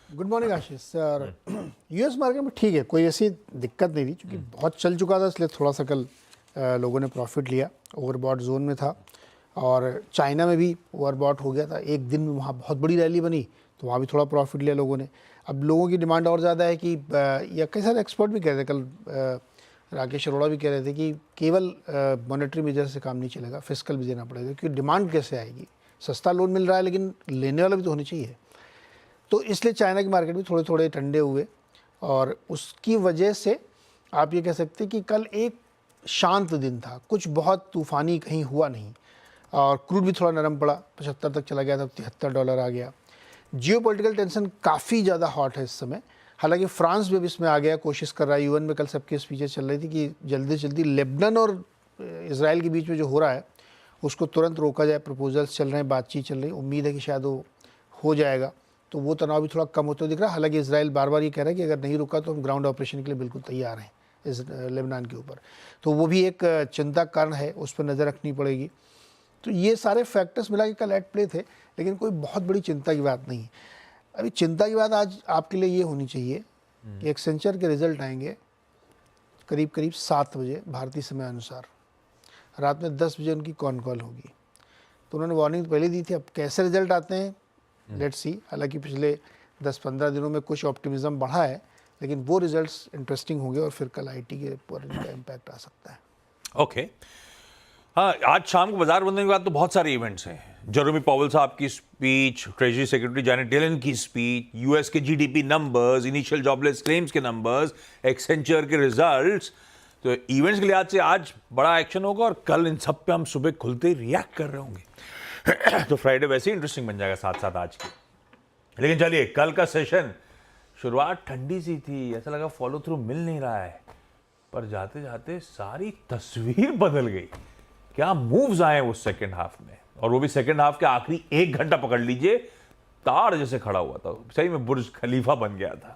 Good morning आशीष sir. US market में ठीक है, कोई ऐसी दिक्कत नहीं थी क्योंकि बहुत चल चुका था, इसलिए थोड़ा सा कल लोगों ने प्रॉफिट लिया, ओवरबॉट जोन में था। और चाइना में भी ओवरबॉट हो गया था, एक दिन में वहाँ बहुत बड़ी रैली बनी तो वहाँ भी थोड़ा प्रॉफिट लिया लोगों ने। अब लोगों की डिमांड और ज़्यादा है कि या कई सारे एक्सपर्ट भी कह रहे थे कल, राकेश अरोड़ा भी कह रहे थे कि केवल मॉनेटरी मेजर से काम नहीं चलेगा, फिस्कल भी देना पड़ेगा क्योंकि डिमांड कैसे आएगी। सस्ता लोन मिल रहा है लेकिन लेने वाला भी तो होनी चाहिए। तो इसलिए चाइना की मार्केट भी थोड़े थोड़े ठंडे हुए और उसकी वजह से आप ये कह सकते हैं कि कल एक शांत दिन था, कुछ बहुत तूफ़ानी कहीं हुआ नहीं। और क्रूड भी थोड़ा नरम पड़ा, 75 तक चला गया था, $73 आ गया। जियोपॉलिटिकल टेंशन काफ़ी ज़्यादा हॉट है इस समय। हालांकि फ्रांस भी अब इसमें आ गया, कोशिश कर रहा है। यूएन में कल सबकी स्पीचेस चल रही थी कि जल्दी से जल्दी लेबनान और इसराइल के बीच में जो हो रहा है उसको तुरंत रोका जाए। प्रपोजल्स चल रहे हैं, बातचीत चल रही है, उम्मीद है कि शायद वो हो जाएगा तो वो तनाव भी थोड़ा कम होते हुए दिख रहा है। हालांकि इसराइल बार बार ये कह रहा है कि अगर नहीं रुका तो हम ग्राउंड ऑपरेशन के लिए बिल्कुल तैयार हैं इस लेबनान के ऊपर। तो वो भी एक चिंता का कारण है, उस पर नज़र रखनी पड़ेगी। तो ये सारे फैक्टर्स मिला के कल एट प्ले थे, लेकिन कोई बहुत बड़ी चिंता की बात नहीं है। अभी चिंता की बात आज आपके लिए ये होनी चाहिए कि एक्सेंचर के रिजल्ट आएंगे करीब करीब 7 बजे भारतीय समय अनुसार, रात में 10 बजे उनकी कॉन कॉल होगी। तो उन्होंने वार्निंग तो पहले दी थी, अब कैसे रिजल्ट आते हैं लेट्स सी। हालांकि पिछले 10-15 दिनों में कुछ ऑप्टिमिज्म बढ़ा है, लेकिन वो रिजल्ट्स इंटरेस्टिंग होंगे और फिर कल आईटी के ऊपर इनका इम्पैक्ट आ सकता है। ओके हाँ, आज शाम को बाजार बंद होने के बाद तो बहुत सारे इवेंट्स हैं। जेरोमी पॉवेल साहब की speech, treasury secretary Janet Yellen की स्पीच, यूएस के GDP numbers, initial jobless claims के नंबर्स, एक्सेंचर के रिजल्ट्स। तो इवेंट्स के लिहाज से आज बड़ा एक्शन होगा और कल इन सब पे हम सुबह खुलते ही रिएक्ट कर रहे होंगे। तो फ्राइडे वैसे ही इंटरेस्टिंग बन जाएगा साथ साथ आज की। लेकिन चलिए, कल का सेशन शुरुआत ठंडी सी थी, ऐसा लगा फॉलो थ्रू मिल नहीं रहा है, पर जाते जाते सारी तस्वीर बदल गई। क्या मूव्स आए उस सेकेंड हाफ में, और वो भी सेकेंड हाफ के आखिरी 1 घंटा पकड़ लीजिए, तार जैसे खड़ा हुआ था, सही में बुर्ज खलीफा बन गया था।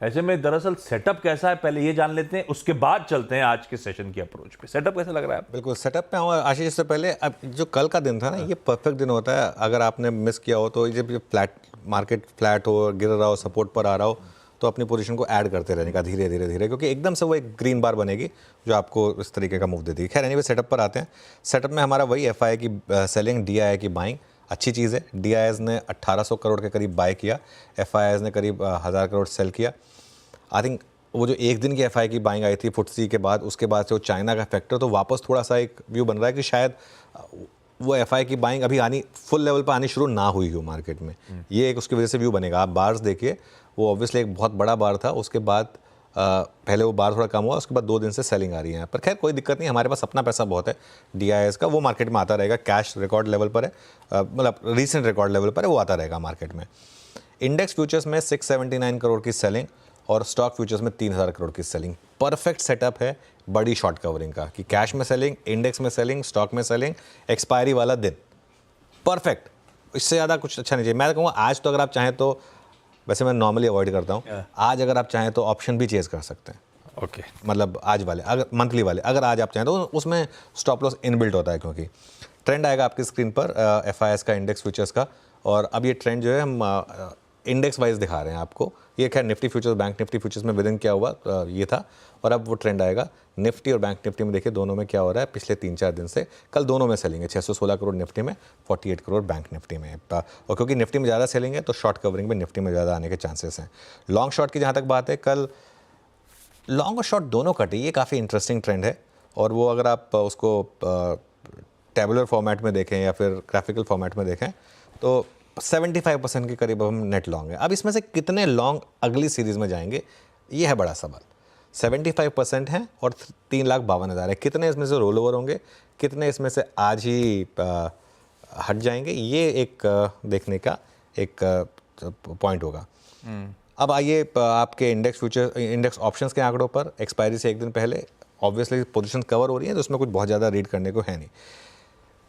ऐसे में दरअसल सेटअप कैसा है पहले ये जान लेते हैं, उसके बाद चलते हैं आज के सेशन की अप्रोच पे। सेटअप कैसा लग रहा है? बिल्कुल सेटअप पे आऊँगा आशीष। इससे पहले अब जो कल का दिन था ना, ये परफेक्ट दिन होता है। अगर आपने मिस किया हो तो जब फ्लैट मार्केट फ्लैट हो, गिर रहा हो, सपोर्ट पर आ रहा हो, तो अपनी पोजीशन को ऐड करते रहने का धीरे धीरे धीरे, क्योंकि एकदम से वो एक ग्रीन बार बनेगी जो आपको इस तरीके का मूव देती है। खैर एनीवे, सेटअप पर आते हैं। सेटअप में हमारा वही एफआई की सेलिंग, डीआईआई की बाइंग। अच्छी चीज़ है। डीआईआईज ने 1800 करोड़ के करीब बाय किया, एफआईआईज ने करीब 1000 करोड़ सेल किया। आई थिंक वो जो एक दिन की एफआई की बाइंग आई थी फुटसी के बाद, उसके बाद से वो चाइना का फैक्टर, तो वापस थोड़ा सा एक व्यू बन रहा है कि शायद वो एफआई की बाइंग अभी आनी फुल लेवल पर आनी शुरू ना हुई हो मार्केट में। ये एक उसकी वजह से व्यू बनेगा। आप बार्स देखिए, वो ऑब्वियसली एक बहुत बड़ा बार था, उसके बाद पहले वो बार थोड़ा कम हुआ, उसके बाद 2 दिन से सेलिंग आ रही है। पर खैर कोई दिक्कत नहीं, हमारे पास अपना पैसा बहुत है डीआईएस का, वो मार्केट में आता रहेगा। कैश रिकॉर्ड लेवल पर है, मतलब रिसेंट रिकॉर्ड लेवल पर है, वो आता रहेगा मार्केट में। इंडेक्स फ्यूचर्स में 679 करोड़ की सेलिंग और स्टॉक फ्यूचर्स में 3000 करोड़ की सेलिंग। परफेक्ट सेटअप है बड़ी शॉर्ट कवरिंग का, कि कैश में सेलिंग, इंडेक्स में सेलिंग, स्टॉक में सेलिंग, एक्सपायरी वाला दिन। परफेक्ट, इससे ज़्यादा कुछ अच्छा नहीं चाहिए। मैं कहूँगा आज तो अगर आप चाहें तो, वैसे मैं नॉर्मली अवॉइड करता हूँ, आज अगर आप चाहें तो ऑप्शन भी चेज कर सकते हैं। ओके मतलब आज वाले, अगर मंथली वाले अगर आज आप चाहें तो उसमें स्टॉप लॉस इनबिल्ट होता है, क्योंकि ट्रेंड आएगा आपकी स्क्रीन पर एफआईएस का, इंडेक्स फ्यूचर्स का। और अब ये ट्रेंड जो है हम इंडेक्स वाइज दिखा रहे हैं आपको। ये खैर Nifty futures, bank Nifty futures में विदिन क्या हुआ ये था, और अब वो ट्रेंड आएगा निफ्टी और बैंक निफ्टी में। देखिए दोनों में क्या हो रहा है पिछले 3-4 दिन से। कल दोनों में सेलिंग है, 616 करोड़ निफ्टी में, 48 करोड़ बैंक निफ्टी में। और क्योंकि निफ्टी में ज़्यादा सेलिंग है तो शॉर्ट कवरिंग में निफ्टी में ज़्यादा आने के चांसेस हैं। लॉन्ग शॉर्ट की जहाँ तक बात है, कल लॉन्ग और शॉर्ट दोनों कटे, ये काफ़ी इंटरेस्टिंग ट्रेंड है। और वो अगर आप उसको टेबुलर फॉर्मेट में देखें या फिर ग्राफिकल फॉर्मेट में देखें तो 75% के करीब हम नेट लॉन्ग है। अब इसमें से कितने लॉन्ग अगली सीरीज़ में जाएंगे, ये है बड़ा सवाल। 75% हैं और 3,52,000 है। कितने इसमें से रोल ओवर होंगे, कितने इसमें से आज ही हट जाएंगे, ये एक देखने का एक पॉइंट होगा। अब आइए आपके इंडेक्स फ्यूचर, इंडेक्स ऑप्शंस के आंकड़ों पर। एक्सपायरी से एक दिन पहले ऑब्वियसली पोजीशन कवर हो रही है, तो उसमें कुछ बहुत ज़्यादा रीड करने को है नहीं।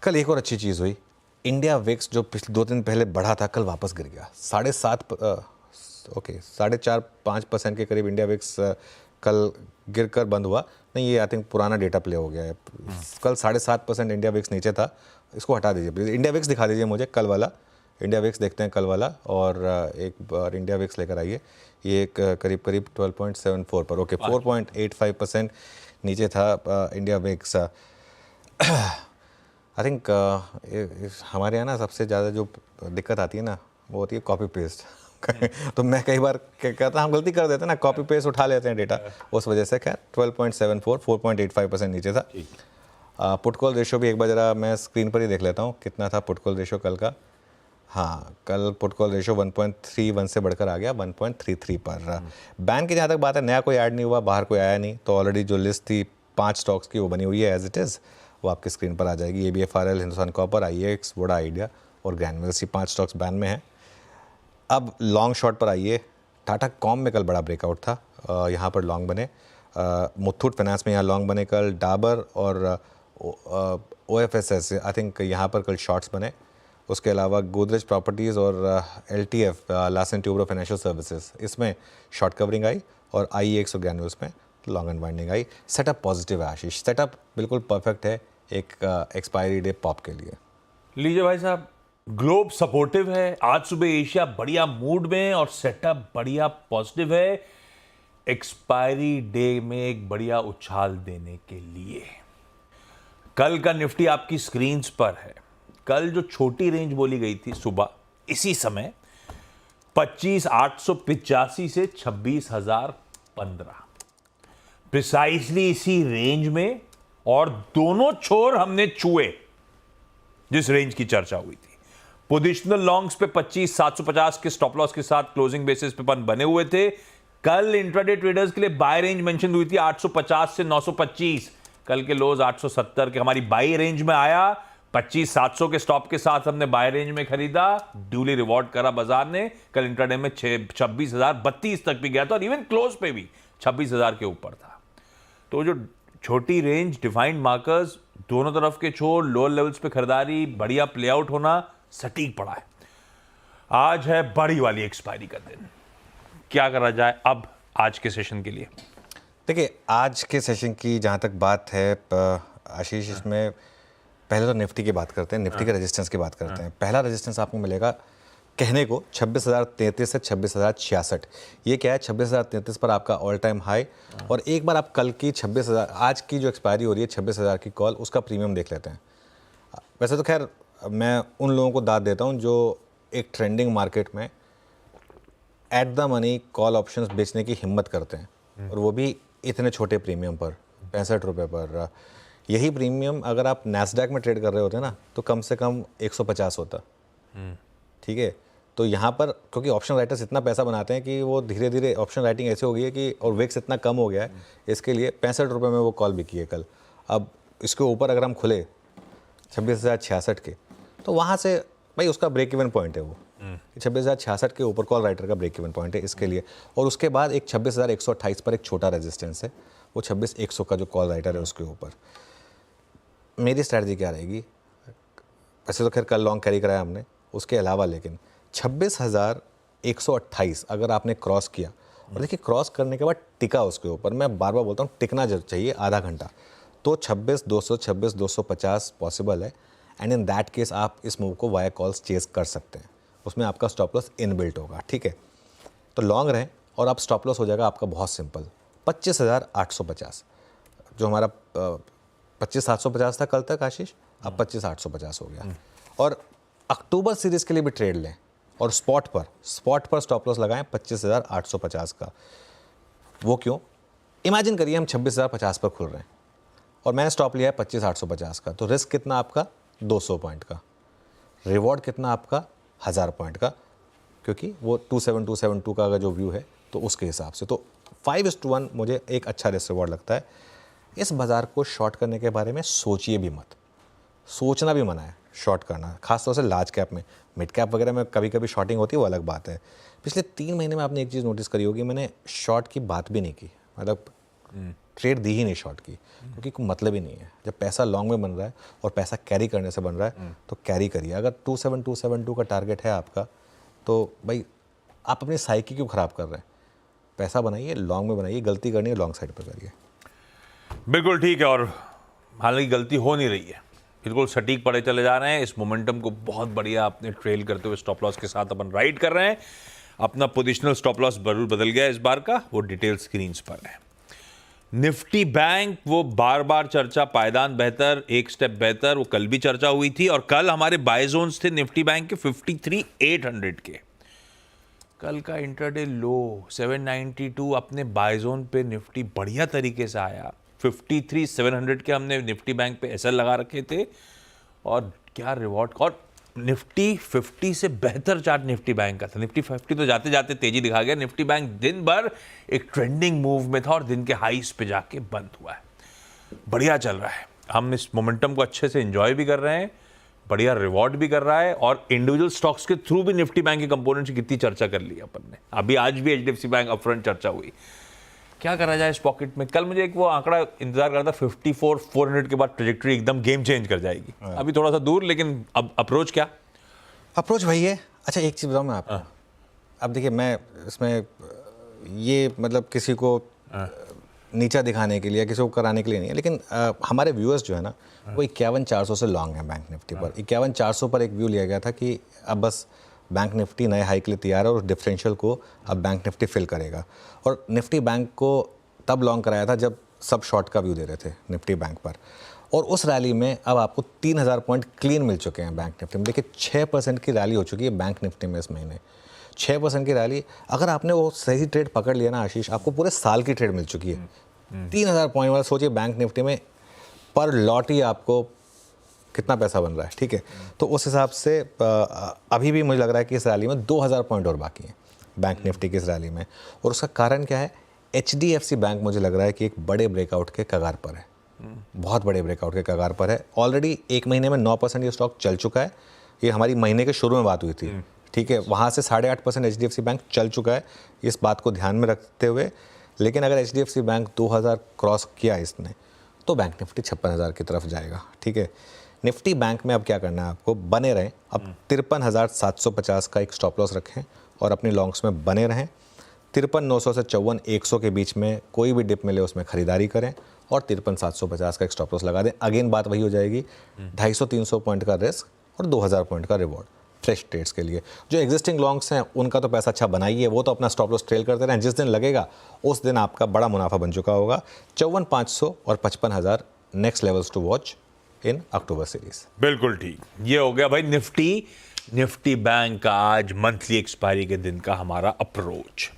कल एक और अच्छी चीज़ हुई, इंडिया विक्स जो पिछले 2 दिन पहले बढ़ा था, कल वापस गिर गया। 4.5% के करीब इंडिया विक्स कल गिर कर बंद हुआ। नहीं, ये आई थिंक पुराना डेटा प्ले हो गया है। कल 7.5% इंडिया विक्स नीचे था। इसको हटा दीजिए प्लीज़, इंडिया विक्स दिखा दीजिए मुझे कल वाला, इंडिया विक्स देखते हैं कल वाला, और एक बार इंडिया विक्स लेकर आइए। ये एक करीब करीब 12.74 पर, ओके 4.85% नीचे था इंडिया विक्स। आई थिंक हमारे यहाँ ना सबसे ज़्यादा जो दिक्कत आती है ना वो होती है कॉपी पेस्ट। तो मैं कई बार कहता हम गलती कर देते हैं ना, कॉपी पेस्ट उठा लेते हैं डेटा, उस वजह से खैर 12.74 4.85% नीचे था। पुट कॉल रेशो भी एक बार जरा मैं स्क्रीन पर ही देख लेता हूँ कितना था पुट कॉल रेशो कल का। हाँ, कल पुट कॉल रेशो 1.31 से बढ़कर आ गया 1.33 पर। बैन की जहाँ तक बात है, नया कोई ऐड नहीं हुआ, बाहर कोई आया नहीं, तो ऑलरेडी जो लिस्ट थी 5 स्टॉक्स की वो बनी हुई है एज इट इज़, वो आपकी स्क्रीन पर आ जाएगी। ABFRL, Hindustan copper, IEX, Voda idea और ग्रैन्यूल्स, ये 5 स्टॉक्स बैन में हैं। अब लॉन्ग शॉट पर आइए। टाटा कॉम में कल बड़ा ब्रेकआउट था, यहाँ पर लॉन्ग बने। मुथूट फाइनेंस में यहाँ लॉन्ग बने कल। डाबर और OFSS आई थिंक यहाँ पर कल शॉर्ट्स बने। उसके अलावा गोदरेज प्रॉपर्टीज़ और LTF, Larsen Toubro financial services, इसमें शॉर्ट कवरिंग आई, और IEX और ग्रैन्यूल्स में लॉन्ग अनवाइंडिंग आई। सेटअप पॉजिटिव है आशीष, सेटअप बिल्कुल परफेक्ट है एक एक्सपायरी डे पॉप के लिए। लीजिए भाई साहब, ग्लोब सपोर्टिव है, आज सुबह एशिया बढ़िया मूड में और सेटअप बढ़िया पॉजिटिव है, एक्सपायरी डे में एक बढ़िया उछाल देने के लिए। कल का निफ्टी आपकी स्क्रीन्स पर है। कल जो छोटी रेंज बोली गई थी सुबह इसी समय 25,885 से 26,015, प्रिसाइसली इसी रेंज में, और दोनों छोर हमने छुए जिस रेंज की चर्चा हुई थी। पोजिशनल लॉन्ग्स पे 25,750 के स्टॉप लॉस के साथ क्लोजिंग बेसिस पे बने हुए थे। कल इंट्राडे ट्रेडर्स के लिए बाय रेंज मेंशन हुई थी 850 से 925, कल के लोज 870 के हमारी बाई रेंज में आया। 25,700 के स्टॉप के साथ हमने बाय रेंज में खरीदा, ड्यूली रिवॉर्ड करा बाजार ने। कल इंट्राडे में 26,032 तक भी गया था, और इवन क्लोज पे भी 26,000 के ऊपर था। तो जो छोटी रेंज डिफाइंड मार्कर्स, दोनों तरफ के छोर, लोअर लेवल्स पे खरीदारी, बढ़िया प्ले आउट होना सटीक पड़ा है। आज है बड़ी वाली एक्सपायरी का दिन, क्या करा जाए अब आज के सेशन के लिए? देखिए, आज के सेशन की जहाँ तक बात है आशीष, इसमें पहले तो निफ्टी की बात करते हैं, निफ्टी के रेजिस्टेंस की बात करते हैं। पहला रेजिस्टेंस आपको मिलेगा कहने को 26,033 से 26,066। ये क्या है, 26,033 पर आपका ऑल टाइम हाई, और एक बार आप कल की 26,000, आज की जो एक्सपायरी हो रही है 26,000 की कॉल, उसका प्रीमियम देख लेते हैं। वैसे तो खैर मैं उन लोगों को दाद देता हूं जो एक ट्रेंडिंग मार्केट में at the money call options बेचने की हिम्मत करते हैं, और वो भी इतने छोटे प्रीमियम पर, 65 रुपये पर। यही प्रीमियम अगर आप नैस्डैक में ट्रेड कर रहे होते ना तो कम से कम 150 होता। ठीक है, तो यहाँ पर क्योंकि ऑप्शन राइटर्स इतना पैसा बनाते हैं कि वो धीरे धीरे ऑप्शन राइटिंग ऐसे हो गई है कि, और विक्स इतना कम हो गया है, इसके लिए 65 रुपये में वो कॉल बिकी है कल। अब इसके ऊपर अगर हम खुले 26,066 के, तो वहाँ से भाई उसका ब्रेक इवन पॉइंट है वो, 26,066 के ऊपर कॉल राइटर का ब्रेक इवन पॉइंट है इसके लिए। और उसके बाद एक 26,128 पर एक छोटा रेजिस्टेंस है, वो 26,100 का जो कॉल राइटर है उसके ऊपर। मेरी स्ट्रैटेजी क्या रहेगी, वैसे तो खैर कल लॉन्ग कैरी कराया हमने, उसके अलावा लेकिन 26,128 अगर आपने क्रॉस किया, और देखिए क्रॉस करने के बाद टिका उसके ऊपर, मैं बार बार बोलता हूँ टिकना चाहिए आधा घंटा, तो 26,200 26,250 पॉसिबल है। एंड इन दैट केस आप इस मूव को वाया कॉल्स चेस कर सकते हैं, उसमें आपका स्टॉप लॉस इनबिल्ट होगा। ठीक है, तो लॉन्ग रहें और आप स्टॉप लॉस हो जाएगा आपका बहुत सिंपल, 25,850। जो हमारा 25,750 था कल तक आशीष, अब 25,850 हो गया। और अक्टूबर सीरीज़ के लिए भी ट्रेड लें, और स्पॉट पर स्टॉप लॉस लगाएं 25,850 का। वो क्यों, इमेजिन करिए हम 26,050 पर खुल रहे हैं और मैंने स्टॉप लिया है 25,850 का, तो रिस्क कितना आपका 200 पॉइंट का, रिवॉर्ड कितना आपका 1000 पॉइंट का, क्योंकि वो 27,272 का अगर जो व्यू है तो उसके हिसाब से, तो 5:1 मुझे एक अच्छा रिस्क रिवॉर्ड लगता है। इस बाज़ार को शॉर्ट करने के बारे में सोचिए भी मत, सोचना भी मना है शॉर्ट करना, खासतौर से लार्ज कैप में। मिड कैप वगैरह में कभी कभी शॉर्टिंग होती है, वो अलग बात है। पिछले 3 महीने में आपने एक चीज़ नोटिस करी होगी, मैंने शॉर्ट की बात भी नहीं की, मतलब ट्रेड दी ही नहीं शॉर्ट की, क्योंकि कोई मतलब ही नहीं है। जब पैसा लॉन्ग में बन रहा है और पैसा कैरी करने से बन रहा है तो कैरी करिए। अगर 27,272 का टारगेट है आपका, तो भाई आप अपनी साइकी क्यों ख़राब कर रहे हैं, पैसा बनाइए, लॉन्ग में बनाइए, गलती करनी है लॉन्ग साइड पर करिए। बिल्कुल ठीक है, और हालांकि गलती हो नहीं रही है, बिल्कुल सटीक पड़े चले जा रहे हैं। इस मोमेंटम को बहुत बढ़िया अपने ट्रेल करते हुए स्टॉप लॉस के साथ अपन राइड कर रहे हैं। अपना पोजिशनल स्टॉप लॉस जरूर बदल गया इस बार का, वो डिटेल स्क्रीन पर है। निफ्टी बैंक, वो बार बार चर्चा, पायदान बेहतर, एक स्टेप बेहतर, वो कल भी चर्चा हुई थी। और कल हमारे बाय जोन्स थे निफ्टी बैंक के 53,800 के। कल का इंटरडे लो 792 अपने बाय जोन पे निफ्टी बढ़िया तरीके से आया। 53,700 के हमने निफ्टी बैंक पे एसएल लगा रखे थे और क्या रिवॉर्ड। और निफ्टी 50 से बेहतर चार्ट निफ्टी बैंक का था। निफ्टी 50 तो जाते जाते तेजी दिखा गया, निफ्टी बैंक दिन भर एक ट्रेंडिंग मूव में था और दिन के हाईस पे जाके बंद हुआ है। बढ़िया चल रहा है, हम इस मोमेंटम को अच्छे से एंजॉय भी कर रहे हैं, बढ़िया रिवॉर्ड भी कर रहा है। और इंडिविजुअल स्टॉक्स के थ्रू भी निफ्टी बैंक के कंपोनेंट्स की कितनी चर्चा कर ली अपन ने। अभी आज भी एचडीएफसी बैंक अपफ्रंट चर्चा हुई। क्या करा जाए इस पॉकेट में? कल मुझे एक वो आंकड़ा इंतजार करता, 54,400 के बाद ट्रेजेक्टरी एकदम गेम चेंज कर जाएगी। अभी थोड़ा सा दूर, लेकिन अब अप्रोच क्या? अप्रोच वही है। अच्छा एक चीज़ बताऊँ मैं आपको, अब देखिए मैं इसमें ये मतलब किसी को नीचा दिखाने के लिए या किसी को कराने के लिए नहीं है, लेकिन हमारे व्यूअर्स जो है ना वो 51,400 से लॉन्ग है बैंक निफ्टी पर। 51,400 पर एक व्यू लिया गया था कि अब बस बैंक निफ्टी नए हाई के लिए तैयार है और डिफरेंशियल को अब बैंक निफ्टी फिल करेगा। और निफ्टी बैंक को तब लॉन्ग कराया था जब सब शॉर्ट का व्यू दे रहे थे निफ्टी बैंक पर। और उस रैली में अब आपको 3,000 पॉइंट क्लीन मिल चुके हैं बैंक निफ्टी में। देखिए 6% की रैली हो चुकी है बैंक निफ्टी में इस महीने। 6% की रैली, अगर आपने वो सही ट्रेड पकड़ लिया ना आशीष, आपको पूरे साल की ट्रेड मिल चुकी है। 3,000 पॉइंट वाला सोचिए बैंक निफ्टी में पर लॉट ही आपको कितना पैसा बन रहा है, ठीक है। तो उस हिसाब से अभी भी मुझे लग रहा है कि इस रैली में 2,000 पॉइंट और बाकी हैं बैंक निफ्टी की इस रैली में। और उसका कारण क्या है? एचडीएफसी बैंक मुझे लग रहा है कि एक बड़े ब्रेकआउट के कगार पर है, बहुत बड़े ब्रेकआउट के कगार पर है। ऑलरेडी एक महीने में 9% ये स्टॉक चल चुका है। ये हमारी महीने के शुरू में बात हुई थी, ठीक है। वहाँ से 8.5% एचडीएफसी बैंक चल चुका है, इस बात को ध्यान में रखते हुए। लेकिन अगर एचडीएफसी बैंक 2,000 क्रॉस किया इसने, तो बैंक निफ्टी 56,000 की तरफ जाएगा, ठीक है। निफ्टी बैंक में अब क्या करना है आपको? बने रहें। अब 53,750 का एक स्टॉप लॉस रखें और अपनी लॉन्ग्स में बने रहें। 53,900 से 54,100 के बीच में कोई भी डिप मिले उसमें खरीदारी करें और 53,750 का एक स्टॉप लॉस लगा दें। अगेन बात वही हो जाएगी, 250-300 पॉइंट का रिस्क और 2,000 पॉइंट का रिवॉर्ड फ्रेश ट्रेड्स के लिए। जो एग्जिस्टिंग लॉन्ग्स हैं उनका तो पैसा अच्छा बनाई है, वो तो अपना स्टॉप लॉस ट्रेल करते रहें। जिस दिन लगेगा उस दिन आपका बड़ा मुनाफा बन चुका होगा। 54,500 और 55,000 next levels to watch in October series. बिल्कुल ठीक, ये हो गया भाई निफ्टी बैंक का आज मंथली एक्सपायरी के दिन का हमारा अप्रोच।